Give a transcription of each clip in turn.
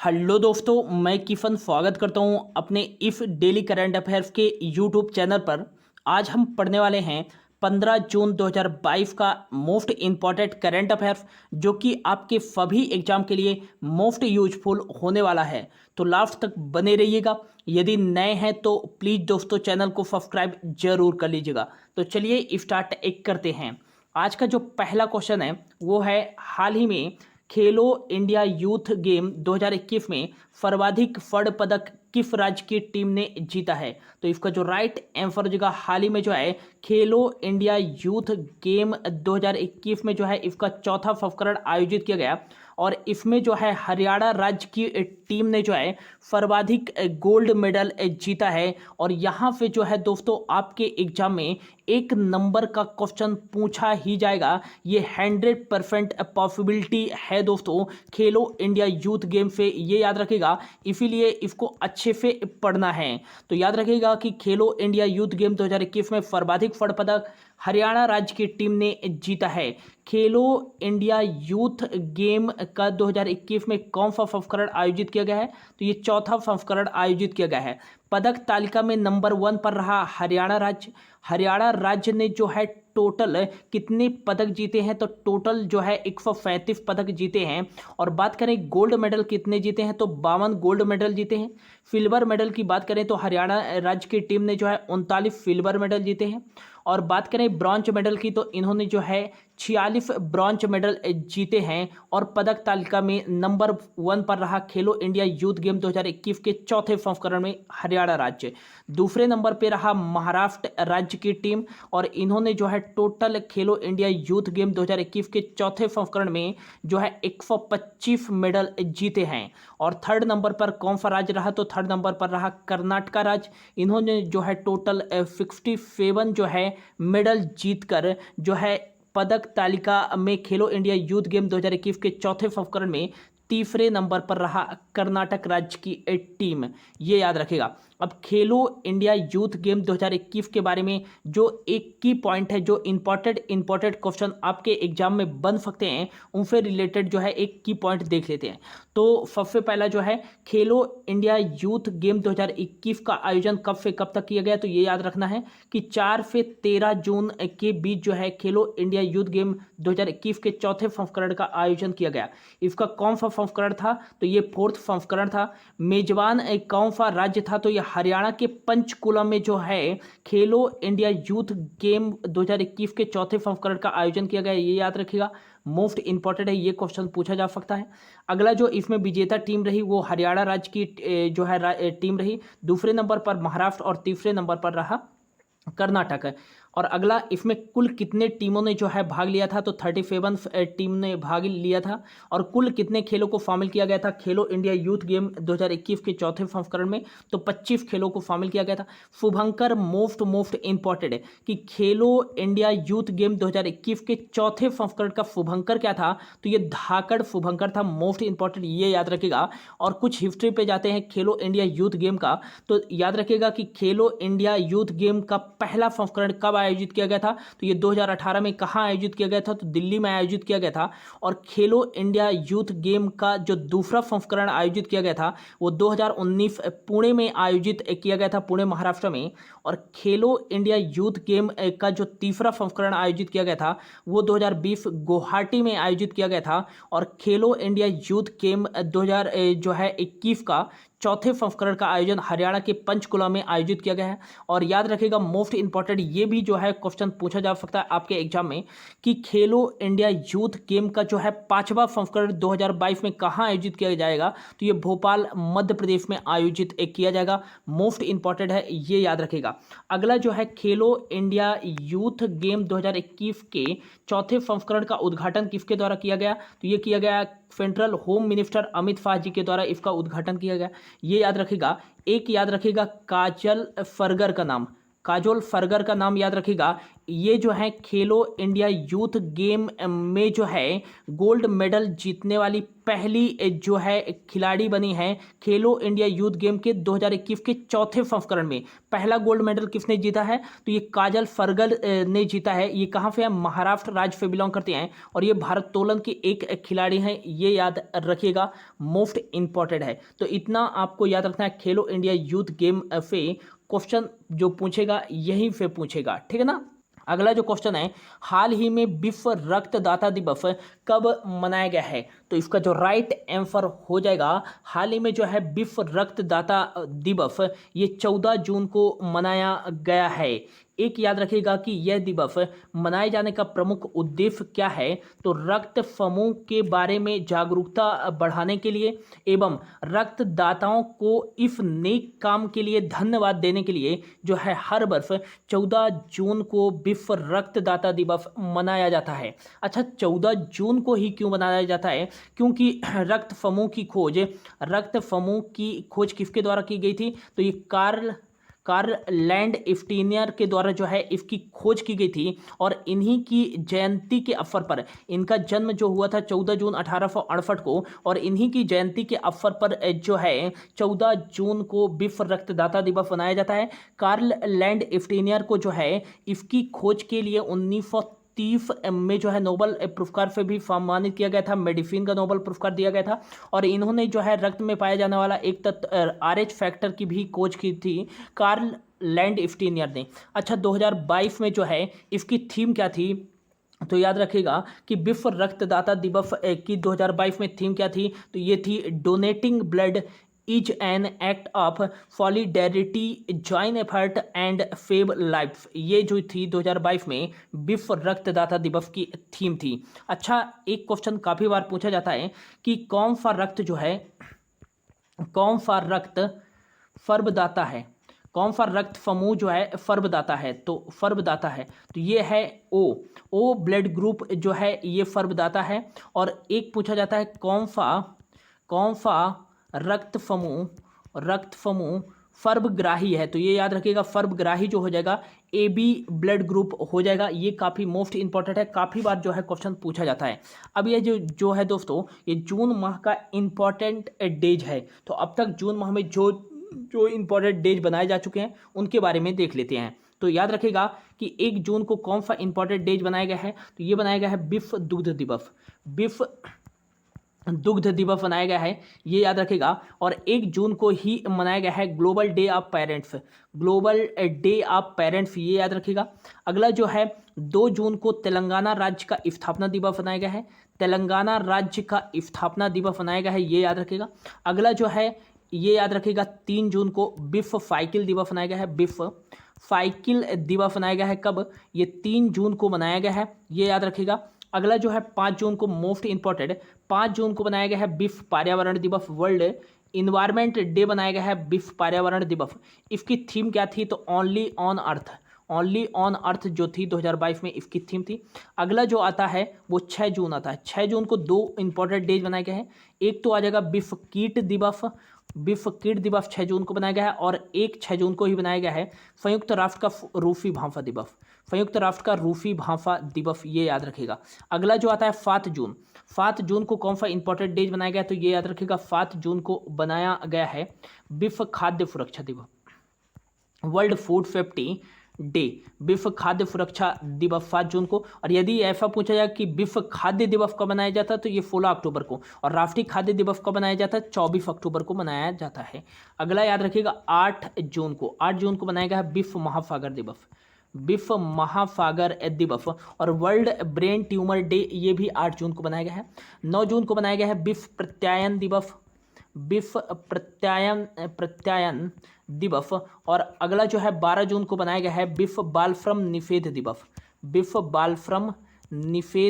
Hello दोस्तों, मैं किफ़न स्वागत करता हूं अपने इफ़ डेली करंट अफेयर्स के यूट्यूब चैनल पर। आज हम पढ़ने वाले हैं 15 जून 2022 का मोस्ट इम्पॉर्टेंट करंट अफेयर्स, जो कि आपके सभी एग्जाम के लिए मोस्ट यूजफुल होने वाला है। तो लास्ट तक बने रहिएगा। यदि नए हैं तो प्लीज़ दोस्तों चैनल को सब्सक्राइब जरूर कर लीजिएगा। तो चलिए स्टार्ट एक करते हैं। आज का जो पहला क्वेश्चन है वो है, हाल ही में खेलो इंडिया यूथ गेम 2021 में सर्वाधिक स्वर्ण पदक किस राज्य की टीम ने जीता है? तो इसका जो राइट आंसर हो जाएगा, हाल ही में जो है खेलो इंडिया यूथ गेम 2021 में जो है इसका चौथा संस्करण आयोजित किया गया और इसमें जो है हरियाणा राज्य की टीम ने जो है सर्वाधिक गोल्ड मेडल जीता है। और यहाँ पे जो है दोस्तों आपके एग्जाम में एक नंबर का क्वेश्चन पूछा ही जाएगा। ये 100% पॉसिबिलिटी है दोस्तों खेलो इंडिया यूथ गेम से, ये याद रखिएगा। इसीलिए इसको अच्छे से पढ़ना है। तो याद रखिएगा कि खेलो इंडिया यूथ गेम 2021 में सर्वाधिक स्वर्ण पदक हरियाणा राज्य की टीम ने जीता है। खेलो इंडिया यूथ गेम का 2021 में कौन सा संस्करण आयोजित किया गया है? तो ये चौथा संस्करण आयोजित किया गया है। पदक तालिका में नंबर 1 पर रहा हरियाणा राज्य। हरियाणा राज्य ने जो है टोटल कितने पदक जीते हैं? तो टोटल जो है 135 पदक जीते हैं। और बात करें गोल्ड मेडल कितने जीते हैं, तो 52 गोल्ड मेडल जीते हैं। सिल्वर मेडल की बात करें तो हरियाणा राज्य की टीम ने जो है 39 सिल्वर मेडल जीते हैं। और बात करें ब्रॉन्ज मेडल की तो इन्होंने जो है 46 ब्रॉन्ज मेडल जीते हैं। और पदक तालिका में नंबर 1 पर रहा खेलो इंडिया यूथ गेम 2021 के चौथे संस्करण में हरियाणा राज्य। दूसरे नंबर पर रहा महाराष्ट्र राज्य की टीम और इन्होंने जो है टोटल खेलो इंडिया यूथ गेम 2021 के चौथे संस्करण में जो है 125 मेडल जीते हैं। और थर्ड नंबर पर कौन सा राज्य रहा? तो थर्ड नंबर पर रहा कर्नाटका राज्य। इन्होंने जो है टोटल 67 जो है मेडल जीतकर जो है पदक तालिका में खेलो इंडिया यूथ गेम 2021 के चौथे संस्करण में तीसरे नंबर पर रहा कर्नाटक राज्य की टीम, ये याद रखेगा। अब खेलो इंडिया यूथ गेम 2021 के बारे में जो एक की पॉइंट है, जो इंपॉर्टेंट क्वेश्चन आपके एग्जाम में बन सकते हैं, उनसे रिलेटेड जो है एक की पॉइंट देख लेते हैं। तो सबसे पहला जो है खेलो इंडिया यूथ गेम 2021 का आयोजन कब से कब तक किया गया? तो ये याद रखना है कि 4 से 13 जून के बीच जो है खेलो इंडिया यूथ गेम 2021 के चौथे संस्करण का आयोजन किया गया। इसका कौन सा संस्करण था? तो ये 4th संस्करण था। मेजबान कौन सा राज्य था? तो ये हरियाणा के पंचकुला में जो है खेलो इंडिया यूथ गेम 2021 के चौथे संस्करण का आयोजन किया गया, ये याद रखिएगा। मोस्ट इंपॉर्टेंट है, ये क्वेश्चन पूछा जा सकता है। अगला जो इसमें विजेता टीम रही वो हरियाणा राज्य की जो है टीम रही। दूसरे नंबर पर महाराष्ट्र और तीसरे नंबर पर रहा कर्नाटक। और अगला इसमें कुल कितने टीमों ने जो है भाग लिया था? तो 37 टीम ने भाग लिया था। और कुल कितने खेलों को शामिल किया गया था खेलो इंडिया यूथ गेम 2021 के चौथे संस्करण में? तो 25 खेलों को शामिल किया गया था। शुभंकर मोस्ट इंपॉर्टेंट है कि खेलो इंडिया यूथ गेम 2021 के चौथे संस्करण का शुभंकर क्या था? तो ये धाकड़ शुभंकर था। मोस्ट इंपॉर्टेंट, ये याद रखेगा। और कुछ हिस्ट्री पे जाते हैं खेलो इंडिया यूथ गेम का, तो याद रखेगा कि खेलो इंडिया यूथ गेम का पहला संस्करण कब आयोजित किया गया था? तो ये 2018 में कहाँ आयोजित किया गया था? तो दिल्ली में आयोजित किया गया था। और खेलो इंडिया यूथ गेम का जो दूसरा संस्करण आयोजित किया गया था वो 2019 पुणे में आयोजित किया गया था, पुणे महाराष्ट्र में। और खेलो इंडिया यूथ गेम का जो तीसरा संस्करण आयोजित किया गया था वो 2020 गुवाहाटी में आयोजित किया गया था। और खेलो इंडिया यूथ गेम 2021 का चौथे संस्करण का आयोजन हरियाणा के पंचकुला में आयोजित किया गया है। और याद रखिएगा मोस्ट इंपॉर्टेंट, ये भी जो है क्वेश्चन पूछा जा सकता है आपके एग्जाम में कि खेलो इंडिया यूथ गेम का जो है 5वां संस्करण 2022 में कहाँ आयोजित किया जाएगा? तो ये भोपाल मध्य प्रदेश में आयोजित किया जाएगा। मोस्ट इंपॉर्टेंट है, ये याद रखेगा। अगला जो है खेलो इंडिया यूथ गेम 2021 के चौथे संस्करण का उद्घाटन किसके द्वारा किया गया? तो ये किया गया central home minister Amit Shah ji के द्वारा इसका उद्घाटन किया गया, ये याद रखिएगा। एक याद रखिएगा काजल फरगर का नाम, काजोल फरगर का नाम याद रखिएगा। ये जो है खेलो इंडिया यूथ गेम में जो है गोल्ड मेडल जीतने वाली पहली जो है खिलाड़ी बनी है। खेलो इंडिया यूथ गेम के 2021 के चौथे संस्करण में पहला गोल्ड मेडल किसने जीता है? तो ये काजल फरगल ने जीता है। ये कहाँ से है? महाराष्ट्र राज्य से बिलोंग करते हैं और ये भारोत्तोलन की एक खिलाड़ी हैं, ये याद रखिएगा, मोस्ट इंपॉर्टेंट है। तो इतना आपको याद रखना है। खेलो इंडिया यूथ गेम से क्वेश्चन जो पूछेगा यहीं से पूछेगा, ठीक है ना। अगला जो क्वेश्चन है, हाल ही में विश्व रक्तदाता दिवस कब मनाया गया है? तो इसका जो राइट आंसर हो जाएगा, हाल ही में जो है विश्व रक्तदाता दिवस ये 14 जून को मनाया गया है। एक याद रखिएगा कि यह दिवस मनाए जाने का प्रमुख उद्देश्य क्या है? तो रक्त समूह के बारे में जागरूकता बढ़ाने के लिए एवं रक्तदाताओं को इस नेक काम के लिए धन्यवाद देने के लिए जो है हर वर्ष 14 जून को विश्व रक्तदाता दिवस मनाया जाता है। अच्छा, 14 जून को ही क्यों मनाया जाता है? क्योंकि रक्त समूह की खोज किसके द्वारा की गई थी? तो ये कार्ल लैंडस्टीनियर के द्वारा जो है इसकी खोज की गई थी और इन्हीं की जयंती के अवसर पर, इनका जन्म जो हुआ था 14 जून 1868 को, और इन्हीं की जयंती के अवसर पर जो है 14 जून को विश्व रक्तदाता दिवस मनाया जाता है। कार्ल लैंडस्टीनियर को जो है इसकी खोज के लिए 1930 में जो है नोबेल पुरस्कार से भी सम्मानित किया गया था, मेडिसिन का नोबेल पुरस्कार दिया गया था। और इन्होंने जो है रक्त में पाया जाने वाला एक तत्व RH फैक्टर की भी खोज की थी कार्ल लैंडस्टीनियर ने। अच्छा, 2022 में जो है इसकी थीम क्या थी? तो याद रखिएगा कि विश्व रक्तदाता दिवस की 2022 में थीम क्या थी? तो ये थी donating blood is an act of solidarity, join effort and save life. ये जो थी 2022 में विश्व रक्तदाता दिवस की थीम थी। अच्छा, एक क्वेश्चन काफ़ी बार पूछा जाता है कि कौन सा रक्त सर्वदाता है? कौन सा रक्त समूह जो है सर्वदाता है? तो सर्वदाता है तो ये है ओ ब्लड ग्रुप जो है ये सर्वदाता है। और एक पूछा जाता है कौन सा रक्त समूह सर्वग्राही है? तो ये याद रखिएगा, सर्वग्राही जो हो जाएगा AB ब्लड ग्रुप हो जाएगा। ये काफ़ी मोस्ट इंपॉर्टेंट है, काफ़ी बार जो है क्वेश्चन पूछा जाता है। अब ये जो है दोस्तों, ये जून माह का इंपॉर्टेंट डेज है। तो अब तक जून माह में जो इंपॉर्टेंट डेज बनाए जा चुके हैं उनके बारे में देख लेते हैं। तो याद रखिएगा कि 1 जून को कौन सा इंपॉर्टेंट डेज बनाया गया है? तो ये बनाया गया है विश्व दुग्ध दिवस मनाया गया है, ये याद रखेगा। और 1 जून को ही मनाया गया है ग्लोबल डे ऑफ पेरेंट्स, ये याद रखेगा। अगला जो है 2 जून को तेलंगाना राज्य का स्थापना दिवस मनाया गया है, ये याद रखेगा। अगला जो है ये याद रखेगा 3 जून को विश्व साइकिल दिवस मनाया गया है, कब? ये 3 जून को मनाया गया है, ये याद रखेगा। अगला जो है 5 जून को मोस्ट इंपॉर्टेंट, 5 जून को बनाया गया है विश्व पर्यावरण दिवस, वर्ल्ड इन्वायरमेंट डे बनाया गया है विश्व पर्यावरण दिवस। इसकी थीम क्या थी? तो ओनली ऑन अर्थ जो थी 2022 में इसकी थीम थी। अगला जो आता है वो 6 जून आता है। 6 जून को 2 इंपॉर्टेंट डेज बनाए गए हैं। एक तो आ जाएगा विश्व कीट दिवस 6 जून को बनाया गया है, और एक 6 जून को ही बनाया गया है संयुक्त राष्ट्र का रूसी भांफा दिवस, ये याद रखिएगा। अगला जो आता है 7 जून को कौन सा इंपॉर्टेंट डेज बनाया गया? तो ये याद रखिएगा 7 जून को बनाया गया है विश्व खाद्य सुरक्षा दिवस, वर्ल्ड फूड सेफ्टी डे, विश्व खाद्य सुरक्षा दिवस 7 जून को। और यदि ऐसा पूछा जाए कि विश्व खाद्य दिवस कब मनाया जाता है तो ये 16 अक्टूबर को, और राष्ट्रीय खाद्य दिवस कब मनाया जाता है? 24 अक्टूबर को मनाया जाता है। अगला याद रखिएगा 8 जून को मनाया गया है विश्व महासागर दिवस, और वर्ल्ड ब्रेन ट्यूमर डे, ये भी 8 जून को बनाया गया है। 9 जून को बनाया गया है विश्व प्रत्यायन दिवस, और अगला जो है 12 जून को बनाया गया है विश्व बाल श्रम निषेध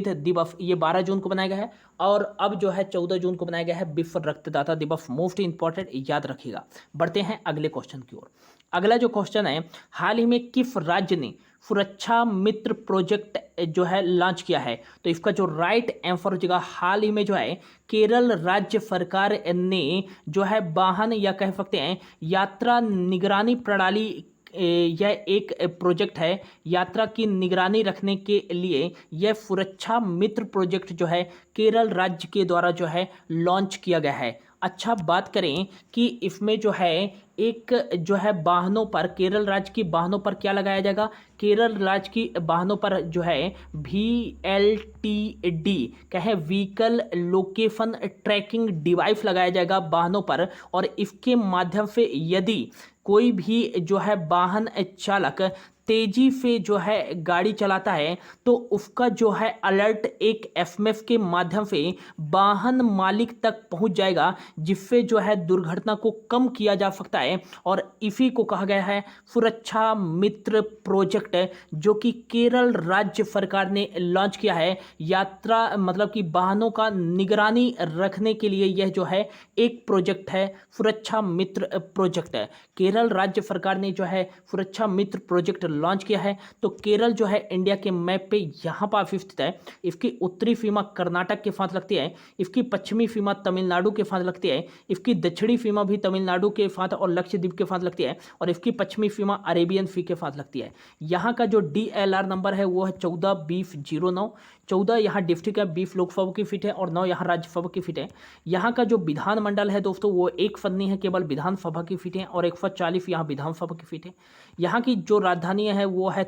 दिवस, ये 12 जून को बनाया गया है। और अब जो है 14 जून को बनाया गया है विश्व रक्तदाता दिवस, मोस्ट इंपॉर्टेंट, याद रखिएगा। बढ़ते हैं अगले क्वेश्चन की ओर। अगला जो क्वेश्चन है, हाल ही में किस राज्य ने सुरक्षा मित्र प्रोजेक्ट जो है लॉन्च किया है? तो इसका जो राइट आंसर हो जाएगा, हाल ही में जो है केरल राज्य सरकार ने जो है वाहन या कह सकते हैं यात्रा निगरानी प्रणाली यह एक प्रोजेक्ट है यात्रा की निगरानी रखने के लिए। यह सुरक्षा मित्र प्रोजेक्ट जो है केरल राज्य के द्वारा जो है लॉन्च किया गया है। अच्छा, बात करें कि इसमें जो है एक जो है वाहनों पर, केरल राज्य की वाहनों पर क्या लगाया जाएगा? केरल राज्य की वाहनों पर जो है VLTD कहे व्हीकल लोकेशन ट्रैकिंग डिवाइस लगाया जाएगा वाहनों पर, और इसके माध्यम से यदि कोई भी जो है वाहन चालक तेजी से जो है गाड़ी चलाता है तो उसका जो है अलर्ट एक एसएमएस के माध्यम से वाहन मालिक तक पहुंच जाएगा, जिससे जो है दुर्घटना को कम किया जा सकता है। और इसी को कहा गया है सुरक्षा मित्र प्रोजेक्ट, जो कि केरल राज्य सरकार ने लॉन्च किया है। यात्रा मतलब कि वाहनों का निगरानी रखने के लिए यह जो है एक प्रोजेक्ट है, सुरक्षा मित्र प्रोजेक्ट है। केरल राज्य सरकार ने जो है सुरक्षा मित्र प्रोजेक्ट लॉन्च किया है। तो केरल जो है इंडिया के मैप पे यहाँ पर स्थित है। इसकी उत्तरी सीमा कर्नाटक के साथ लगती है, इसकी पश्चिमी सीमा तमिलनाडु के साथ लगती है, इसकी दक्षिणी सीमा भी तमिलनाडु के साथ और लक्षद्वीप के साथ लगती है, और इसकी पश्चिमी सीमा अरेबियन सी के साथ लगती है। यहाँ का जो DLR नंबर है वो है 14-20-09। 14 यहाँ डिस्ट्रिक्ट है, 20 लोकसभा की सीट है और 9 यहाँ राज्यसभा की सीट है। यहाँ का जो विधानमंडल है दोस्तों वो एक फन्नी है, केवल विधानसभा की सीटें, और 140 यहाँ विधानसभा की सीटें। यहाँ की जो राजधानी है वो है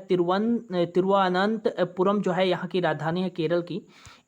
तिरुवनंतपुरम जो है यहाँ की राजधानी है केरल की।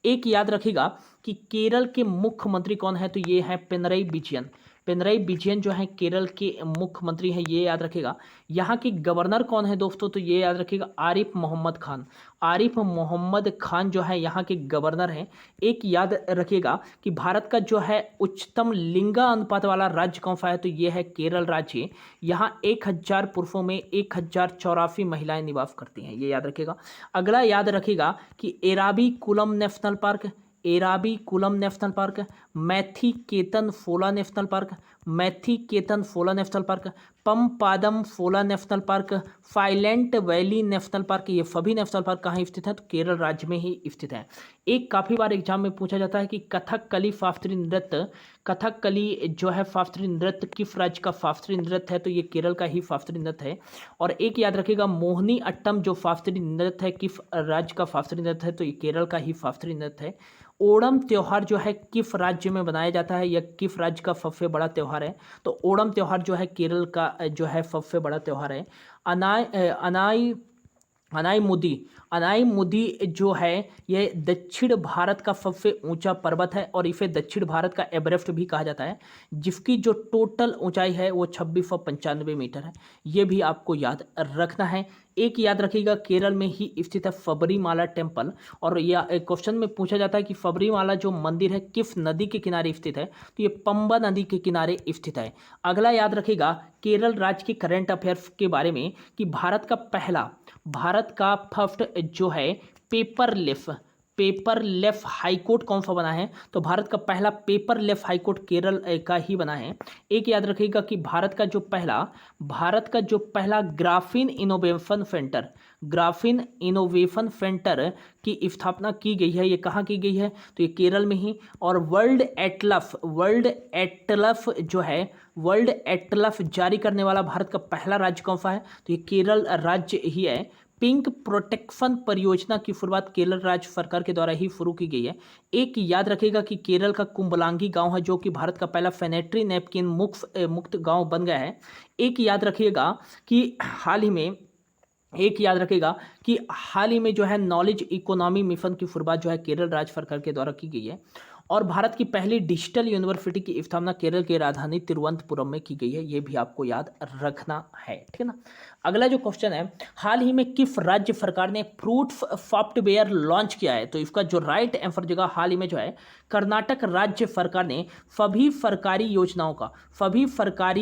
एक याद रखिएगा कि केरल के मुख्यमंत्री कौन है, तो ये है पिनरई विजयन। पिनरई विजयन जो है केरल के मुख्यमंत्री हैं, ये याद रखिएगा। यहाँ के गवर्नर कौन है दोस्तों, तो ये याद रखिएगा आरिफ मोहम्मद खान। आरिफ मोहम्मद खान जो है यहाँ के गवर्नर हैं। एक याद रखिएगा कि भारत का जो है उच्चतम लिंगा अनुपात वाला राज्य कौन सा है, तो ये है केरल राज्य। यहाँ 1000 पुरुषों में 1084 महिलाएं निवास करती हैं, ये याद रखिएगा। अगला याद रखिएगा कि Eravikulam national park, Eravikulam national park, Mathikettan Shola national park, Mathikettan Shola national park, Pampadum Shola national park, silent valley national park, ये सभी नेशनल पार्क कहाँ स्थित हैं, तो केरल राज्य में ही स्थित हैं। एक काफ़ी बार एग्जाम में पूछा जाता है कि कथकली शास्त्रीय नृत्य, कथकली जो है शास्त्रीय नृत्य किस राज्य का शास्त्रीय नृत्य है, तो ये केरल का ही शास्त्रीय नृत्य है। और एक याद रखिएगा मोहिनी अट्टम जो शास्त्रीय नृत्य है किस राज्य का शास्त्रीय नृत्य है, तो ये केरल का ही शास्त्रीय नृत्य है। ओणम त्यौहार जो है किस राज्य में मनाया जाता है या किस राज्य का सबसे बड़ा त्यौहार है, तो ओणम त्यौहार जो है केरल का जो है सबसे बड़ा त्यौहार है। अनाई मुदी जो है ये दक्षिण भारत का सबसे ऊंचा पर्वत है और इसे दक्षिण भारत का एवरेस्ट भी कहा जाता है, जिसकी जो टोटल ऊंचाई है वो 2695 मीटर है। ये भी आपको याद रखना है। एक याद रखिएगा केरल में ही स्थित है सबरीमाला टेम्पल, और यह क्वेश्चन में पूछा जाता है कि सबरीमाला जो मंदिर है किस नदी के किनारे स्थित है, तो ये पंबा नदी के किनारे स्थित है। अगला याद रखिएगा केरल राज्य के करंट अफेयर्स के बारे में कि भारत का फर्स्ट जो है पेपरलेस हाईकोर्ट कौन सा बना है, तो भारत का पहला पेपरलेस हाईकोर्ट केरल का ही बना है। एक याद रखिएगा कि भारत का जो पहला ग्राफीन इनोवेशन सेंटर की स्थापना की गई है, ये कहाँ की गई है, तो ये केरल में ही। और वर्ल्ड एटलस जारी करने वाला भारत का पहला राज्य कौन सा है, तो ये केरल राज्य ही है। पिंक प्रोटेक्शन परियोजना की शुरुआत केरल राज्य सरकार के द्वारा ही शुरू की गई है। एक याद रखिएगा कि केरल का कुंबलांगी गांव है जो कि भारत का पहला सैनिटरी नैपकिन मुक्त गांव बन गया है। एक याद रखिएगा कि हाल ही में जो है नॉलेज इकोनॉमी मिशन की शुरुआत जो है केरल राज्य सरकार के द्वारा की गई है। और भारत की पहली डिजिटल यूनिवर्सिटी की स्थापना केरल की राजधानी तिरुवनंतपुरम में की गई है, ये भी आपको याद रखना है, ठीक है ना। अगला जो क्वेश्चन है, हाल ही में किस राज्य सरकार ने फ्रूट्स सॉफ्टवेयर लॉन्च किया है, तो इसका जो राइट आंसर जगह हाल ही में जो है कर्नाटक राज्य सरकार ने सभी सरकारी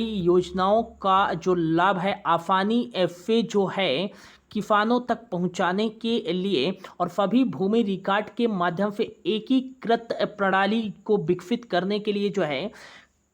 योजनाओं का जो लाभ है आसानी से जो है किसानों तक पहुंचाने के लिए और सभी भूमि रिकॉर्ड के माध्यम से एकीकृत प्रणाली को विकसित करने के लिए जो है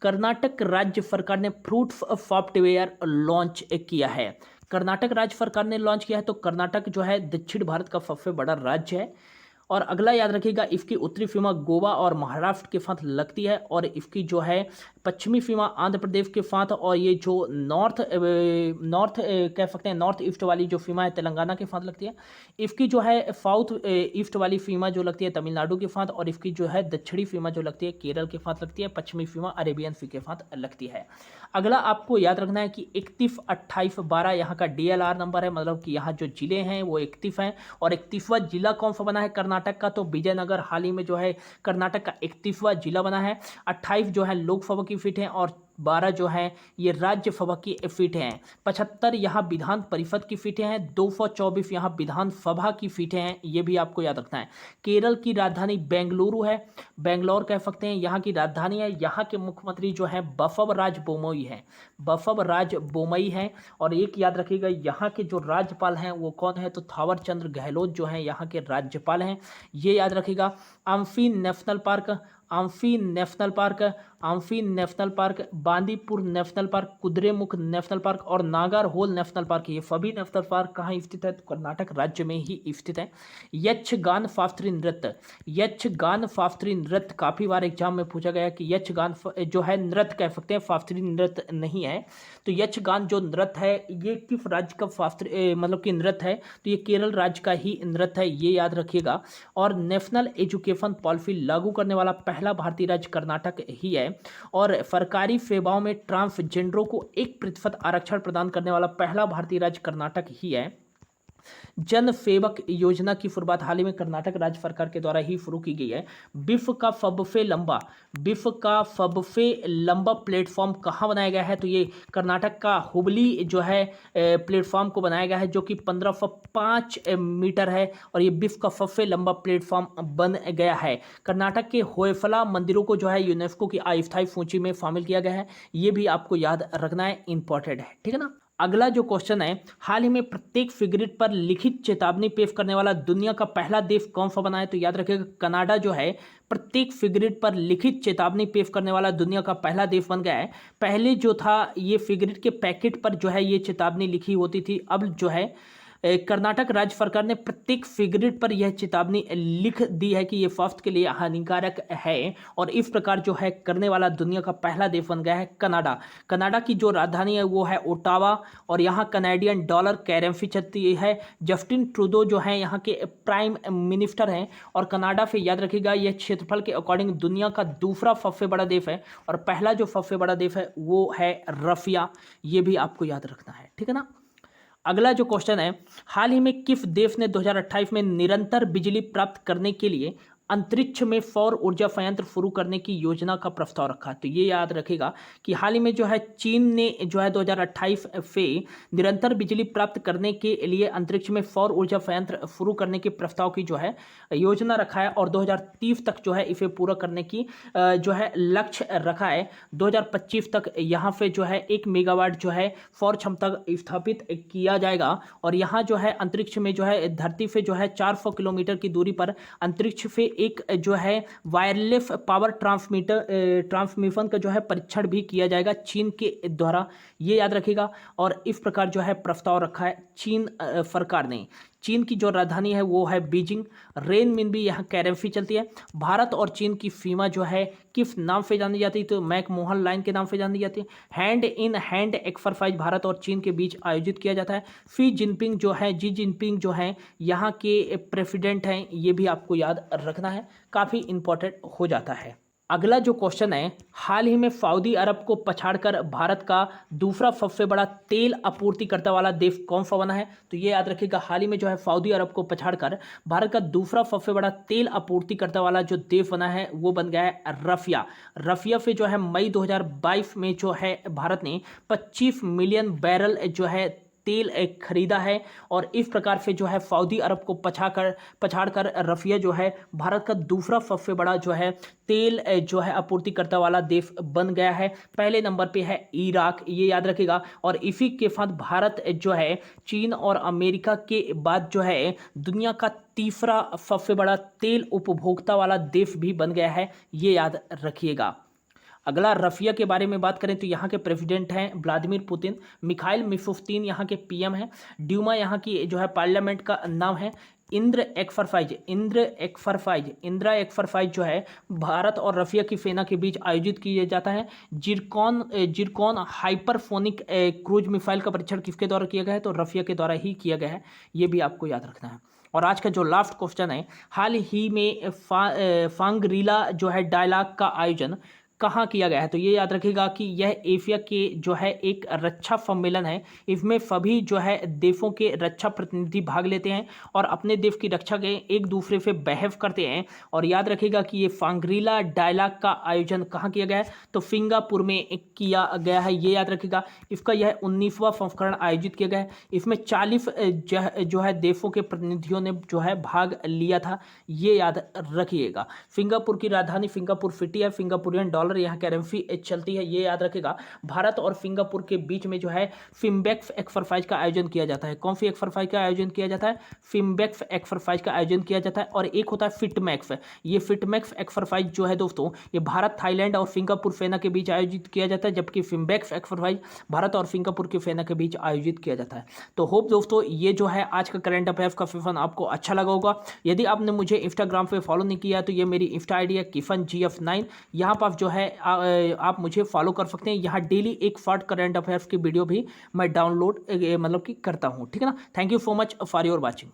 कर्नाटक राज्य सरकार ने फ्रूट्स सॉफ्टवेयर लॉन्च किया है। कर्नाटक राज्य सरकार ने लॉन्च किया है, तो कर्नाटक जो है दक्षिण भारत का सबसे बड़ा राज्य है। और अगला याद रखिएगा इसकी उत्तरी सीमा गोवा और महाराष्ट्र के साथ लगती है और इसकी जो है पश्चिमी सीमा आंध्र प्रदेश के साथ, और ये जो नॉर्थ कह सकते हैं नॉर्थ ईस्ट वाली जो सीमा है तेलंगाना के साथ लगती है। इसकी जो है साउथ ईस्ट वाली सीमा जो लगती है तमिलनाडु के साथ, और इसकी जो है दक्षिणी सीमा जो लगती है केरल के साथ लगती है। पश्चिमी सीमा अरेबियन सी के साथ लगती है। अगला आपको याद रखना है कि 31, 28, 12 यहाँ का DLR नंबर है, मतलब कि यहाँ जो जिले हैं वो 31 हैं। और 31वां जिला कौन सा बना है कर्नाटक का, तो विजयनगर हाल ही में जो है कर्नाटक का 31वां जिला बना है। 28 जो है लोकसभा की सीट है, और 12 जो है ये राज्यसभा की सीटें हैं। 75 यहाँ विधान परिषद की सीटें हैं। 224 यहाँ विधानसभा की सीटें हैं, ये भी आपको याद रखना है। केरल की राजधानी बेंगलुरु है, बेंगलोर कह सकते हैं, यहाँ की राजधानी है। यहाँ के मुख्यमंत्री जो है बसवराज बोमई है, बसवराज बोमई है। और एक याद रखिएगा, यहाँ के जो राज्यपाल हैं वो कौन है, तो थावर चंद गहलोत जो हैं यहाँ के राज्यपाल हैं, ये याद रखिएगा। अम्फी नेशनल पार्क, अम्फी नेशनल पार्क, अम्फी national park, Bandipur national park, Kudremukh national park और नागरहोल नेशनल पार्क, ये सभी नेशनल पार्क कहाँ स्थित है, तो कर्नाटक राज्य में ही स्थित है। यक्षगान शास्त्रीय नृत्य, यक्षगान शास्त्रीय नृत्य काफ़ी बार एग्जाम में पूछा गया कि यक्षगान जो है नृत्य कह सकते हैं, शास्त्रीय नृत्य नहीं है। तो यक्षगान जो नृत्य है ये किस राज्य का शास्त्रीय मतलब कि नृत्य है, तो ये केरल राज्य का ही नृत्य है, ये याद रखिएगा। और नेशनल एजुकेशन पॉलिसी लागू करने वाला पहला भारतीय राज्य कर्नाटक ही है। और सरकारी सेवाओं में ट्रांसजेंडरों को 1% आरक्षण प्रदान करने वाला पहला भारतीय राज्य कर्नाटक ही है। जन सेवक योजना की शुरुआत हाल ही में कर्नाटक राज्य सरकार के द्वारा ही शुरू की गई है। विश्व का सबसे लंबा प्लेटफॉर्म कहाँ बनाया गया है, तो ये कर्नाटक का हुबली जो है प्लेटफॉर्म को बनाया गया है, जो कि 1505 मीटर है, और ये विश्व का सबसे लंबा प्लेटफॉर्म बन गया है। कर्नाटक के होयसला मंदिरों को जो है यूनेस्को की अस्थायी सूची में शामिल किया गया है, ये भी आपको याद रखना है, इंपॉर्टेंट है, ठीक है ना। अगला जो क्वेश्चन है, हाल ही में प्रत्येक सिगरेट पर लिखित चेतावनी पेश करने वाला दुनिया का पहला देश कौन सा बना है, तो याद रखिएगा कनाडा जो है प्रत्येक सिगरेट पर लिखित चेतावनी पेश करने वाला दुनिया का पहला देश बन गया है। पहले जो था ये सिगरेट के पैकेट पर जो है ये चेतावनी लिखी होती थी, अब जो है कर्नाटक राज्य सरकार ने प्रत्येक सिगरेट पर यह चेतावनी लिख दी है कि यह स्वास्थ्य के लिए हानिकारक है, और इस प्रकार जो है करने वाला दुनिया का पहला देश बन गया है कनाडा। कनाडा की जो राजधानी है वो है ओटावा, और यहाँ कनेडियन डॉलर करेंसी चलती है। जस्टिन ट्रूडो जो है यहाँ के प्राइम मिनिस्टर हैं, और कनाडा से याद रखिएगा यह क्षेत्रफल के अकॉर्डिंग दुनिया का दूसरा सबसे बड़ा देश है, और पहला जो सबसे बड़ा देश है वो है रशिया, ये भी आपको याद रखना है, ठीक है ना। अगला जो क्वेश्चन है, हाल ही में किस देश ने 2028 में निरंतर बिजली प्राप्त करने के लिए अंतरिक्ष में सौर ऊर्जा संयंत्र शुरू करने की योजना का प्रस्ताव रखा, तो ये याद रखेगा कि हाल ही में जो है चीन ने जो है 2028 से निरंतर बिजली प्राप्त करने के लिए अंतरिक्ष में सौर ऊर्जा संयंत्र शुरू करने के प्रस्ताव की जो है योजना रखा है, और 2030 तक जो है इसे पूरा करने की जो है लक्ष्य रखा है। 2025 तक यहाँ पे जो है 1 मेगावाट जो है सौर क्षमता स्थापित किया जाएगा, और यहाँ जो है अंतरिक्ष में जो है धरती से जो है 400 किलोमीटर की दूरी पर अंतरिक्ष से एक जो है वायरलेस पावर ट्रांसमिशन का जो है परीक्षण भी किया जाएगा चीन के द्वारा, ये याद रखिएगा। और इस प्रकार जो है प्रस्ताव रखा है चीन सरकार ने। चीन की जो राजधानी है वो है बीजिंग। रेनमिनबी यहाँ करेंसी चलती है। भारत और चीन की सीमा जो है किस नाम से जानी जाती है, तो मैकमोहन लाइन के नाम से जानी जाती है। Hand in hand exercise Bharat और चीन के बीच आयोजित किया जाता है। शी जिनपिंग जो है यहाँ के प्रेसिडेंट हैं, ये भी आपको याद रखना है, काफ़ी इंपॉर्टेंट हो जाता है। अगला जो क्वेश्चन है, हाल ही में सऊदी अरब को पछाड़कर भारत का दूसरा सबसे बड़ा तेल आपूर्तिकर्ता वाला देश कौन सा बना है, तो ये याद रखिएगा हाल ही में जो है सऊदी अरब को पछाड़कर भारत का दूसरा सबसे बड़ा तेल आपूर्तिकर्ता वाला जो देश बना है वो बन गया है रशिया। रशिया से जो है मई 2022 में जो है भारत ने 25 मिलियन बैरल जो है तेल खरीदा है, और इस प्रकार से जो है सऊदी अरब को पछाड़कर रशिया जो है भारत का दूसरा सबसे बड़ा जो है तेल जो है आपूर्तिकर्ता वाला देश बन गया है। पहले नंबर पे है इराक, ये याद रखिएगा। और इसी के साथ भारत जो है चीन और अमेरिका के बाद जो है दुनिया का तीसरा सबसे बड़ा तेल उपभोक्ता वाला देश भी बन गया है, ये याद रखिएगा। अगला रशिया के बारे में बात करें तो यहाँ के प्रेसिडेंट हैं व्लादिमीर पुतिन। मिखाइल मिशुस्तिन यहाँ के पीएम हैं। ड्यूमा यहाँ की जो है पार्लियामेंट का नाम है। इंद्रा एक्सरसाइज जो है भारत और रशिया की सेना के बीच आयोजित किया जाता है। जिरकॉन हाइपरसोनिक क्रूज मिसाइल का परीक्षण किसके द्वारा किया गया है? तो रशिया के द्वारा ही किया गया है, ये भी आपको याद रखना है। और आज का जो लास्ट क्वेश्चन है, हाल ही में सांग्रीला जो है डायलॉग का आयोजन कहाँ किया गया है? तो ये याद रखिएगा कि यह एशिया के जो है एक रक्षा सम्मेलन है। इसमें सभी जो है देशों के रक्षा प्रतिनिधि भाग लेते हैं और अपने देश की रक्षा के एक दूसरे से बहस करते हैं। और याद रखिएगा कि ये सांग्रीला डायलॉग का आयोजन कहाँ किया गया है? तो सिंगापुर में किया गया है, ये याद रखिएगा। इसका यह 19वां संस्करण आयोजित किया गया है। इसमें 40 जो है देशों के प्रतिनिधियों ने जो है भाग लिया था, ये याद रखिएगा। सिंगापुर की राजधानी सिंगापुर सिटी है। सिंगापुरियन डॉलर यहाँ करेंसी चलती है, ये याद रखेगा। भारत और सिंगापुर के बीच में जो है फिम्बेक्स एक्सरसाइज का आयोजन किया जाता है। कौन सी एक्सरसाइज का आयोजन किया जाता है? फिम्बेक्स एक्सरसाइज का आयोजन किया जाता है। और एक होता है फिटमैक्स। ये फिटमैक्स एक्सरसाइज जो है दोस्तों, ये भारत, थाईलैंड और सिंगापुर सेना के बीच आयोजित किया जाता है, जबकि फिम्बेक्स एक्सरसाइज भारत और सिंगापुर की सेना के बीच आयोजित किया जाता है। तो होप दोस्तों ये जो है आज का करंट अफेयर्स का सेशन आपको अच्छा लगा होगा। यदि आपने मुझे इंस्टाग्राम पे फॉलो नहीं किया तो ये मेरी इंस्टा आईडी है KifanGF9। यहाँ पर जो है आप मुझे फॉलो कर सकते हैं। यहाँ डेली एक शॉर्ट करंट अफेयर्स की वीडियो भी मैं डाउनलोड मतलब कि करता हूँ, ठीक है ना। Thank you so much for your watching.